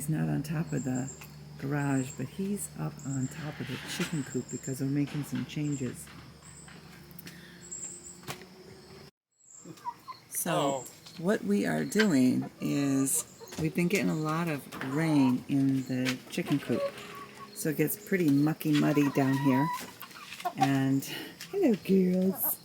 he's not on top of the garage, but he's up on top of the chicken coop because we're making some changes. So what we are doing is we've been getting a lot of rain in the chicken coop. So it gets pretty mucky muddy down here. And hello girls.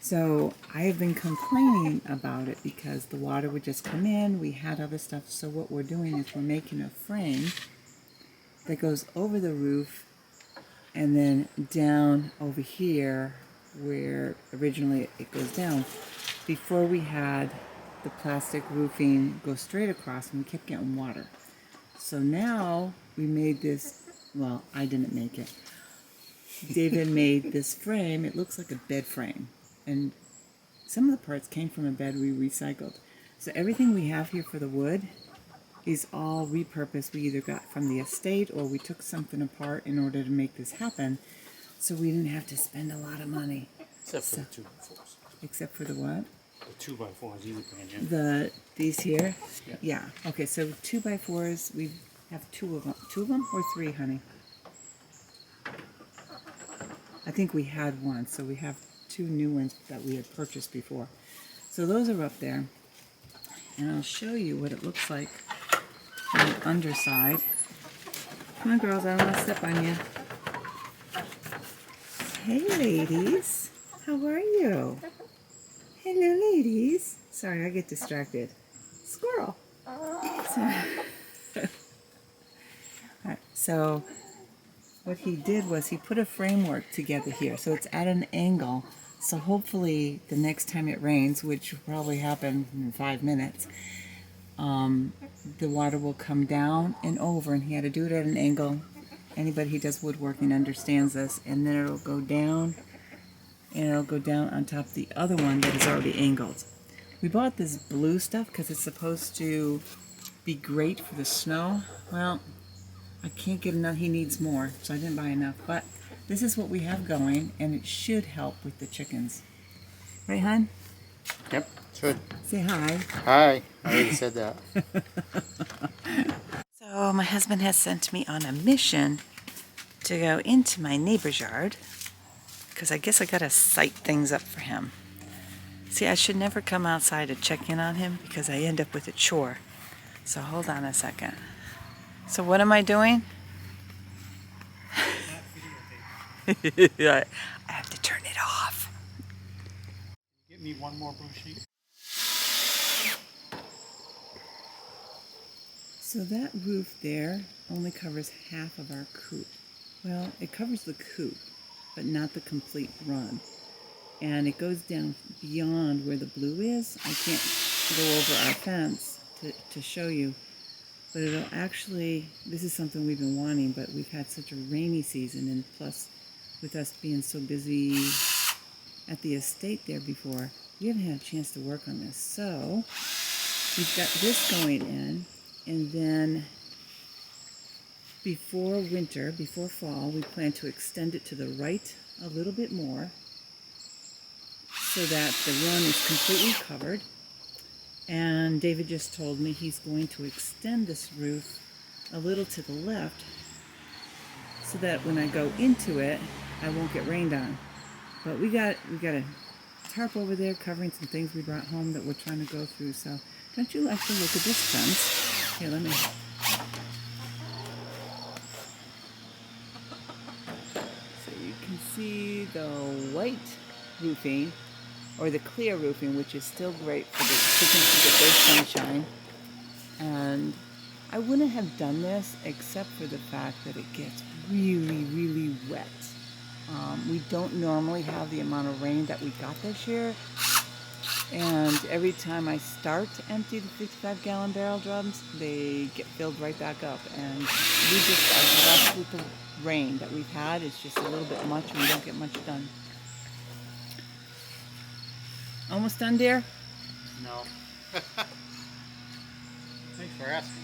So I have been complaining about it because the water would just come in. We had other stuff. So what we're doing is we're making a frame that goes over the roof and then down over here where originally it goes down. Before we had the plastic roofing go straight across and we kept getting water. So now we made this, well, I didn't make it. David made this frame. It looks like a bed frame. And some of the parts came from a bed we recycled. So everything we have here for the wood is all repurposed. We either got from the estate or we took something apart in order to make this happen. So we didn't have to spend a lot of money. Except for the 2x4s. Except for the what? The 2x4s, you brand new. These here? Yeah. Yeah. Okay, so 2x4s, we have two of them. Two of them or three, honey? I think we had one, so we have two new ones that we had purchased before. So those are up there. And I'll show you what it looks like on the underside. Come on, girls, I don't want to step on you. Hey, ladies. How are you? Hello, ladies. Sorry, I get distracted. Squirrel. So what he did was he put a framework together here. So it's at an angle. So hopefully the next time it rains, which will probably happen in 5 minutes, the water will come down and over. And he had to do it at an angle. Anybody who does woodworking understands this. And then it'll go down. And it'll go down on top of the other one that is already angled. We bought this blue stuff because it's supposed to be great for the snow. Well, I can't get enough. He needs more, so I didn't buy enough. But this is what we have going, and it should help with the chickens. Right, hon? Yep, should. Say hi. Hi. I already said that. So my husband has sent me on a mission to go into my neighbor's yard because I guess I gotta sight things up for him. See, I should never come outside to check in on him because I end up with a chore. So hold on a second. So what am I doing? I have to turn it off. Get me one more blue sheet. So that roof there only covers half of our coop. Well, it covers the coop, but not the complete run. And it goes down beyond where the blue is. I can't go over our fence to show you. But it'll actually, this is something we've been wanting, but we've had such a rainy season, and plus with us being so busy at the estate there before, we haven't had a chance to work on this. So we've got this going in, and then before winter, before fall, we plan to extend it to the right a little bit more so that the run is completely covered. And David just told me he's going to extend this roof a little to the left so that when I go into it, I won't get rained on. But we got a tarp over there covering some things we brought home that we're trying to go through. So don't you like to look at this fence? Here, let me. So you can see the white roofing, or the clear roofing, which is still great for the chickens to get their sunshine. And I wouldn't have done this except for the fact that it gets really, really wet. We don't normally have the amount of rain that we got this year. And every time I start to empty the 55-gallon barrel drums, they get filled right back up. And we just are blessed with the rain that we've had. It's just a little bit much and we don't get much done. Almost done, dear? No. Thanks for asking.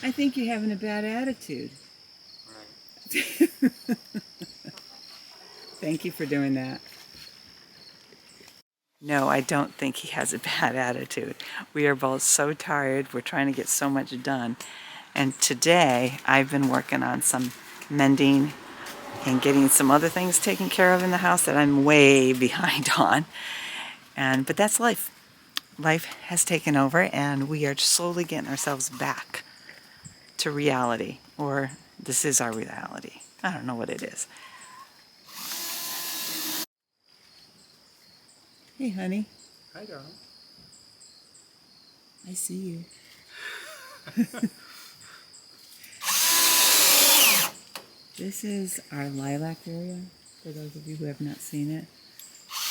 I think you're having a bad attitude. Right. Thank you for doing that. No, I don't think he has a bad attitude. We are both so tired. We're trying to get so much done. And today I've been working on some mending and getting some other things taken care of in the house that I'm way behind on. But that's life. Life has taken over and we are slowly getting ourselves back to reality. Or this is our reality. I don't know what it is. Hey, honey. Hi, darling. I see you. This is our lilac area, for those of you who have not seen it.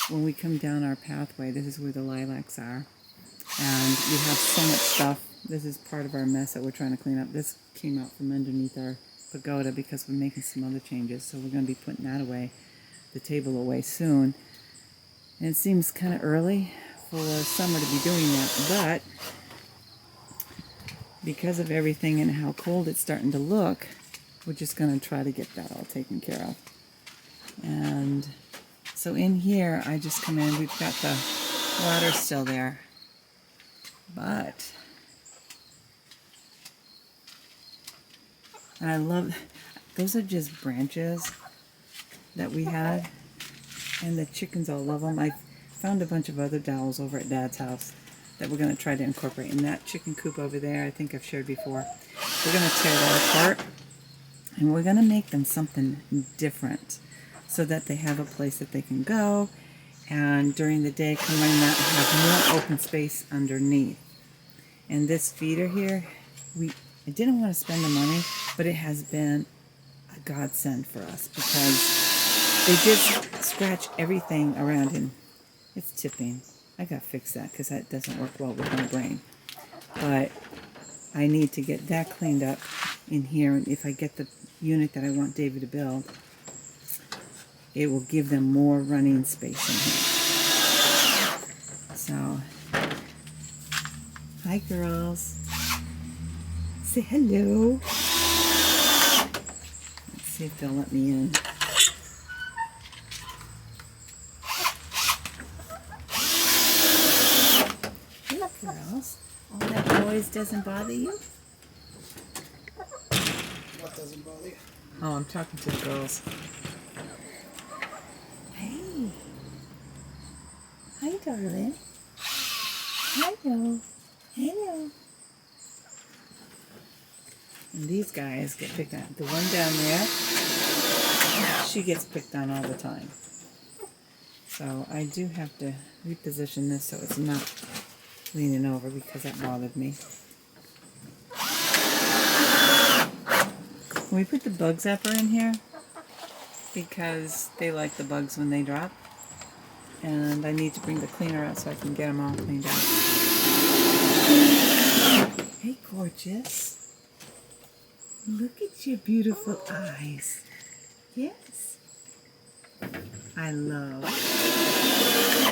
When we come down our pathway, this is where the lilacs are. And we have so much stuff. This is part of our mess that we're trying to clean up. This came out from underneath our pagoda because we're making some other changes. So we're going to be putting that away, the table away soon. And it seems kind of early for summer to be doing that, but because of everything and how cold it's starting to look, we're just going to try to get that all taken care of. And so in here, I just come in, we've got the water still there, but, and I love, those are just branches that we had, and the chickens all love them. I found a bunch of other dowels over at Dad's house that we're going to try to incorporate in that chicken coop over there. I think I've shared before. We're going to tear that apart and we're going to make them something different so that they have a place that they can go, and during the day come running out and have more open space underneath. And this feeder here, I didn't want to spend the money, but it has been a godsend for us because they just scratch everything around him. It's tipping. I gotta fix that because that doesn't work well with my brain. But I need to get that cleaned up in here. And if I get the unit that I want David to build, it will give them more running space in here. So, hi girls. Say hello. Let's see if they'll let me in. Girls, all that noise doesn't bother you? What doesn't bother you? Oh, I'm talking to the girls. Hey. Hi, darling. Hello. Hello. And these guys get picked on. The one down there, she gets picked on all the time. So I do have to reposition this so it's not leaning over because that bothered me. We put the bug zapper in here because they like the bugs when they drop, and I need to bring the cleaner out so I can get them all cleaned out. Hey gorgeous, look at your beautiful eyes. Yes, I love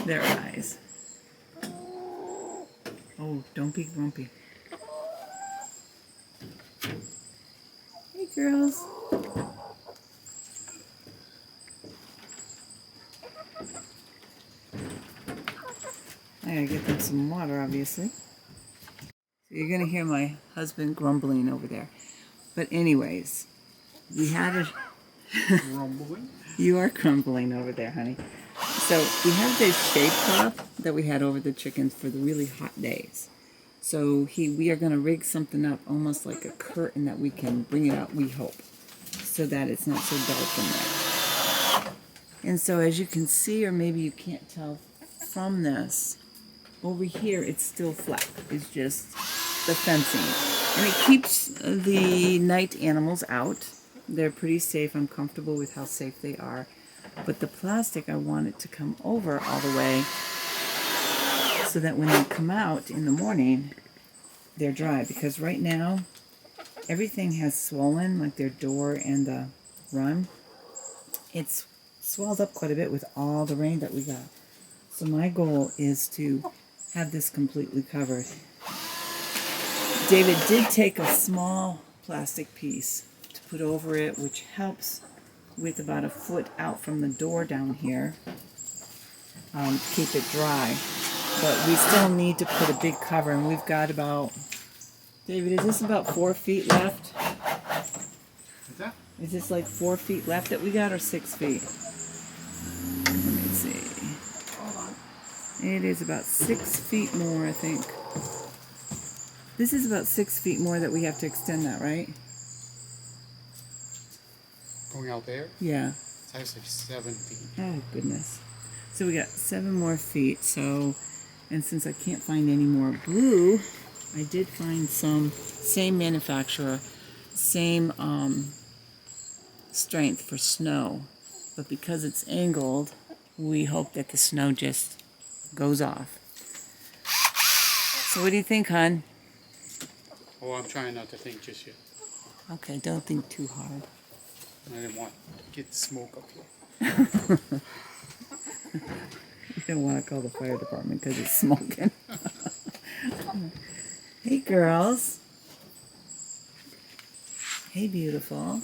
their eyes. Oh, don't be grumpy. Hey, girls. I gotta get them some water, obviously. So you're gonna hear my husband grumbling over there. But anyways, we had a... Rumbling? You are crumbling over there, honey. So we have this shade cloth that we had over the chickens for the really hot days. So we are going to rig something up almost like a curtain that we can bring it out, we hope, so that it's not so dark in there. And so as you can see, or maybe you can't tell from this, over here it's still flat. It's just the fencing. And it keeps the night animals out. They're pretty safe. I'm comfortable with how safe they are. But the plastic, I want it to come over all the way so that when they come out in the morning, they're dry. Because right now, everything has swollen, like their door and the run. It's swelled up quite a bit with all the rain that we got. So my goal is to have this completely covered. David did take a small plastic piece to put over it, which helps with about a foot out from the door down here. keep it dry. But we still need to put a big cover, and we've got about, David, is this about 4 feet left? What's that? Is this like 4 feet left that we got, or 6 feet? Let me see. Hold on. It is about 6 feet more, I think. This is about 6 feet more that we have to extend that, right? Going out there? Yeah. It's actually 7 feet. Oh, goodness. So we got 7 more feet, so, and since I can't find any more blue, I did find some, same manufacturer, same strength for snow, but because it's angled, we hope that the snow just goes off. So what do you think, hon? Oh, I'm trying not to think just yet. Okay, don't think too hard. I didn't want to get smoke up here. You don't want to call the fire department because it's smoking. Hey, girls. Hey, beautiful.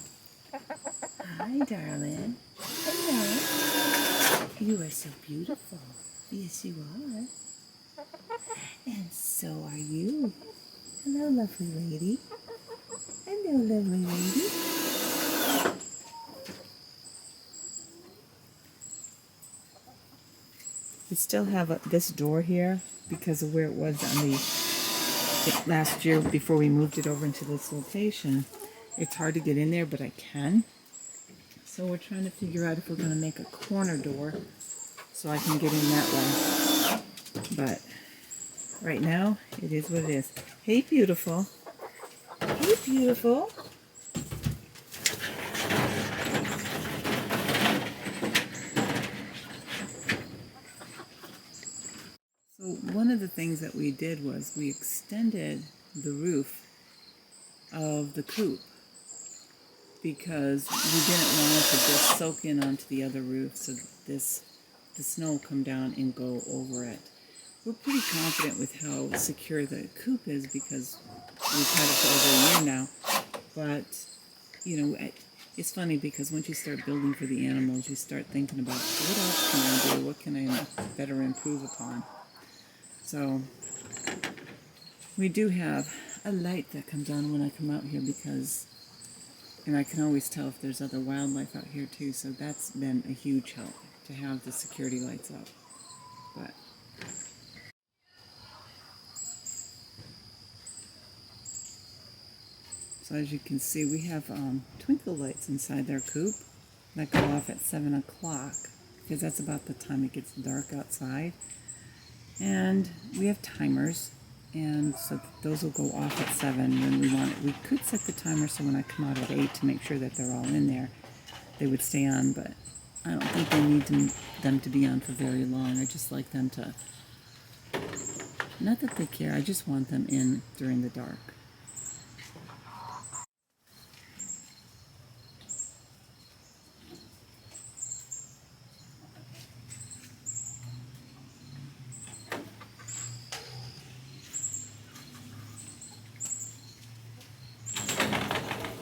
Hi, darling. Hello. You are so beautiful. Yes, you are. And so are you. Hello, lovely lady. Hello, lovely lady. We still have this door here because of where it was on the last year before we moved it over into this location. It's hard to get in there, but I can. So we're trying to figure out if we're going to make a corner door so I can get in that way. But right now, it is what it is. Hey, beautiful. Hey, beautiful. So one of the things that we did was we extended the roof of the coop because we didn't want it to just soak in onto the other roof, so the snow will come down and go over it. We're pretty confident with how secure the coop is because we've had it for over a year now. But, you know, it's funny because once you start building for the animals, you start thinking about what else can I do? What can I better improve upon? So we do have a light that comes on when I come out here because, and I can always tell if there's other wildlife out here too, so that's been a huge help to have the security lights up. But so as you can see, we have twinkle lights inside their coop that go off at 7 o'clock because that's about the time it gets dark outside. And we have timers, and so those will go off at 7 when we want it. We could set the timer so when I come out at 8 to make sure that they're all in there, they would stay on, but I don't think they need them to be on for very long. I just like them to, not that they care, I just want them in during the dark.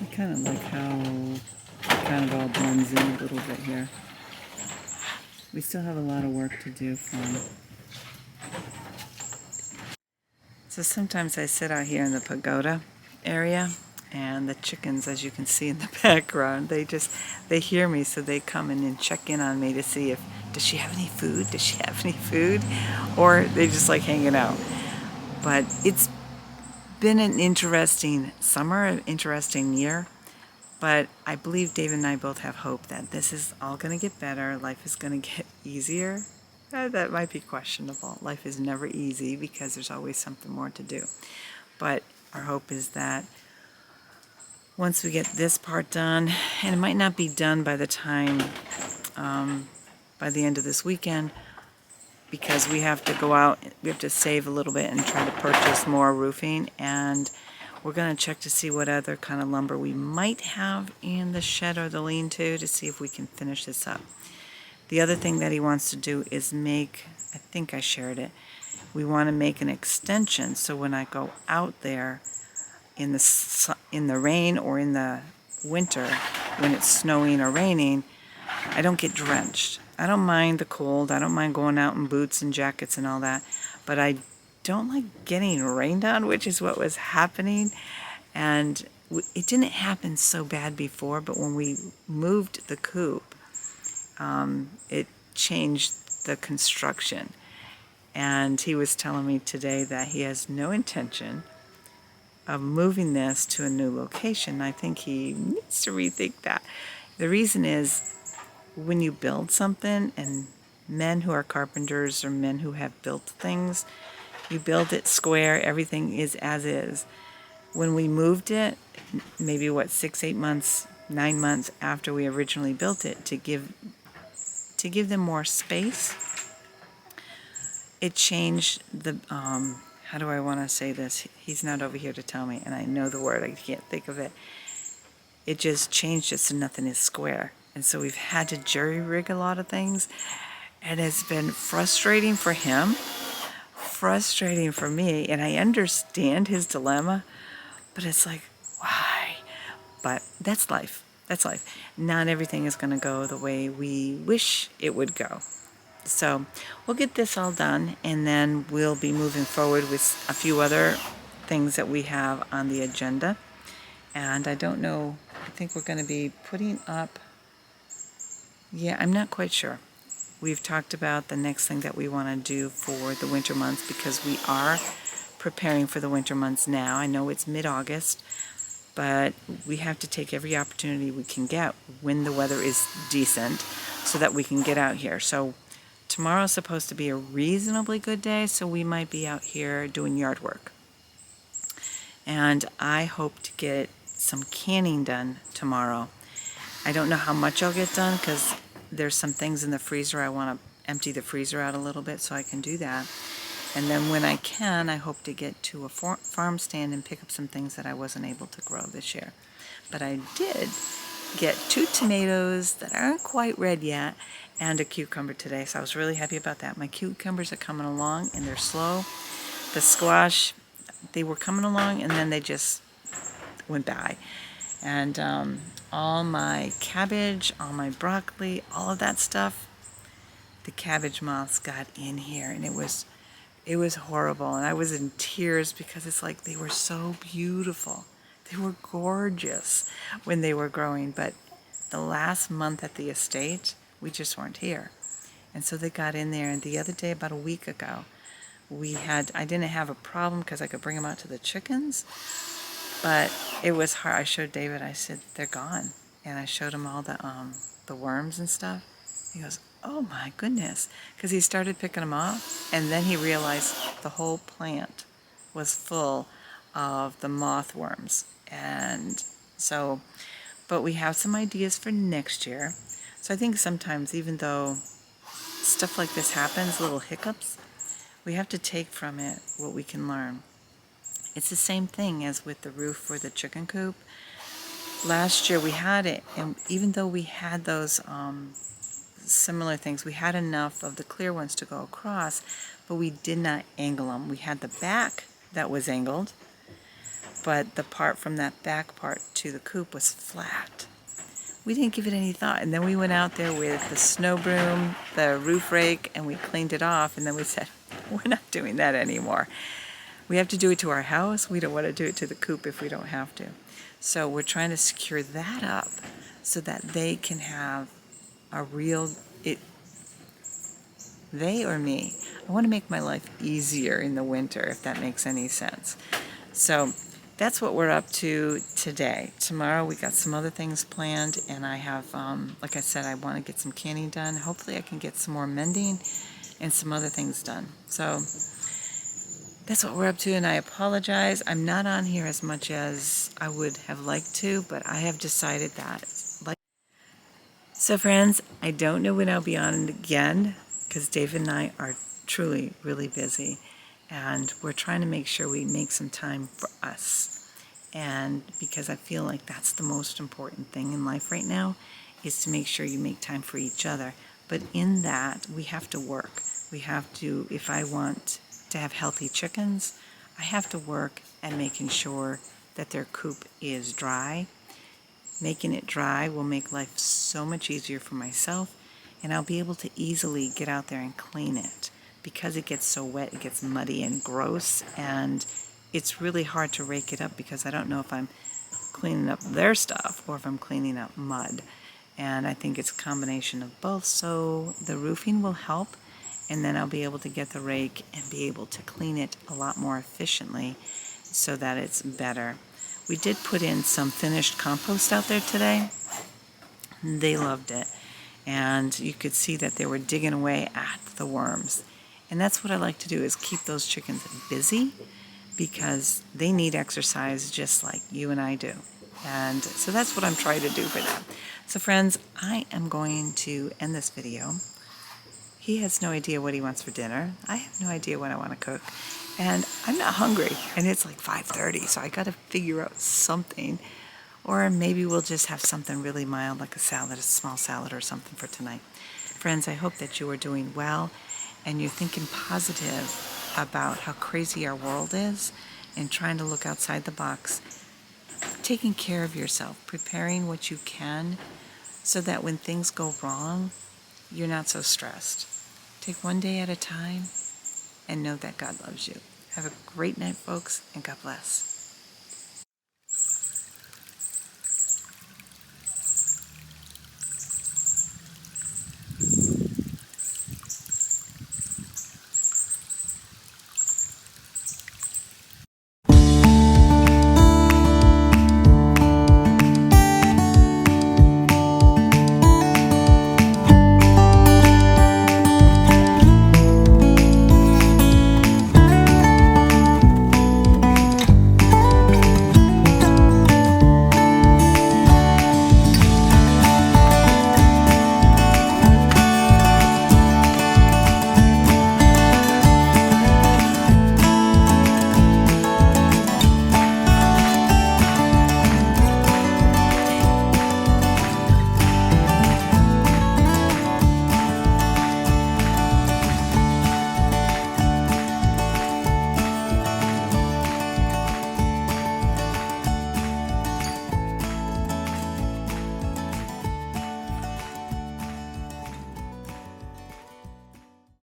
I kind of like how it kind of all blends in a little bit here. We still have a lot of work to do from. So sometimes I sit out here in the pagoda area, and the chickens, as you can see in the background, they hear me, so they come in and check in on me to see if, does she have any food? Does she have any food? Or they just like hanging out. But it's been an interesting summer, an interesting year, but I believe David and I both have hope that this is all going to get better. Life is going to get easier. That might be questionable. Life is never easy because there's always something more to do. But our hope is that once we get this part done, and it might not be done by the time, by the end of this weekend, because we have to go out, we have to save a little bit and try to purchase more roofing, and we're going to check to see what other kind of lumber we might have in the shed or the lean-to see if we can finish this up. The other thing that he wants to do is make, I think I shared it, we want to make an extension so when I go out there in the rain or in the winter when it's snowing or raining, I don't get drenched. I don't mind the cold. I don't mind going out in boots and jackets and all that. But I don't like getting rained on, which is what was happening. And it didn't happen so bad before, but when we moved the coop, it changed the construction. And he was telling me today that he has no intention of moving this to a new location. I think he needs to rethink that. The reason is, when you build something, and men who are carpenters or men who have built things, you build it square, everything is as is. When we moved it, maybe 6, 8 months, 9 months after we originally built it, to give them more space, it changed the, how do I want to say this? He's not over here to tell me, and I know the word, I can't think of it. It just changed it so nothing is square. And so we've had to jury rig a lot of things, and it's been frustrating for him, frustrating for me, and I understand his dilemma, but it's like, why? But that's life. That's life. Not everything is going to go the way we wish it would go. So we'll get this all done, and then we'll be moving forward with a few other things that we have on the agenda. And I don't know, I think we're going to be putting up, yeah, I'm not quite sure. We've talked about the next thing that we want to do for the winter months, because we are preparing for the winter months now. I know it's mid-August, but we have to take every opportunity we can get when the weather is decent so that we can get out here. So tomorrow's supposed to be a reasonably good day, so we might be out here doing yard work. And I hope to get some canning done tomorrow. I don't know how much I'll get done, because there's some things in the freezer. I want to empty the freezer out a little bit so I can do that. And then when I can, I hope to get to a farm stand and pick up some things that I wasn't able to grow this year. But I did get 2 tomatoes that aren't quite red yet, and a cucumber today, so I was really happy about that. My cucumbers are coming along, and they're slow. The squash, they were coming along, and then they just went by. And all my cabbage, all my broccoli, all of that stuff, the cabbage moths got in here, and it was horrible. And I was in tears, because it's like they were so beautiful. They were gorgeous when they were growing, but the last month at the estate, we just weren't here. And so they got in there, and the other day, about a week ago, I didn't have a problem because I could bring them out to the chickens, but it was hard. I showed David, I said, they're gone. And I showed him all the worms and stuff. He goes, oh my goodness, because he started picking them off, and then he realized the whole plant was full of the moth worms. And so, but we have some ideas for next year. So I think sometimes, even though stuff like this happens, little hiccups, we have to take from it what we can learn. It's the same thing as with the roof for the chicken coop. Last year we had it, and even though we had those similar things, we had enough of the clear ones to go across, but we did not angle them. We had the back that was angled, but the part from that back part to the coop was flat. We didn't give it any thought, and then we went out there with the snow broom, the roof rake, and we cleaned it off, and then we said, we're not doing that anymore. We have to do it to our house. We don't want to do it to the coop if we don't have to. So we're trying to secure that up so that they can have a real, they or me. I want to make my life easier in the winter, if that makes any sense. So that's what we're up to today. Tomorrow we got some other things planned, and I have, like I said, I want to get some canning done. Hopefully I can get some more mending and some other things done. So that's what we're up to, and I apologize. I'm not on here as much as I would have liked to, but I have decided that. So friends, I don't know when I'll be on again, because David and I are truly really busy, and we're trying to make sure we make some time for us. And because I feel like that's the most important thing in life right now, is to make sure you make time for each other. But in that, we have to work. We have to, if I want to have healthy chickens, I have to work at making sure that their coop is dry, Making it dry will make life so much easier for myself, and I'll be able to easily get out there and clean it. Because it gets so wet, it gets muddy and gross, and it's really hard to rake it up because I don't know if I'm cleaning up their stuff or if I'm cleaning up mud. And I think it's a combination of both, so the roofing will help, and then I'll be able to get the rake and be able to clean it a lot more efficiently so that it's better. We did put in some finished compost out there today. They loved it, and you could see that they were digging away at the worms. And that's what I like to do, is keep those chickens busy, because they need exercise just like you and I do. And so that's what I'm trying to do for them. So friends, I am going to end this video. He has no idea what he wants for dinner. I have no idea what I want to cook. And I'm not hungry, and it's like 5:30, so I got to figure out something. Or maybe we'll just have something really mild, like a salad, a small salad or something for tonight. Friends, I hope that you are doing well, and you're thinking positive about how crazy our world is, and trying to look outside the box, taking care of yourself, preparing what you can, so that when things go wrong, you're not so stressed. Take one day at a time, and know that God loves you. Have a great night, folks, and God bless.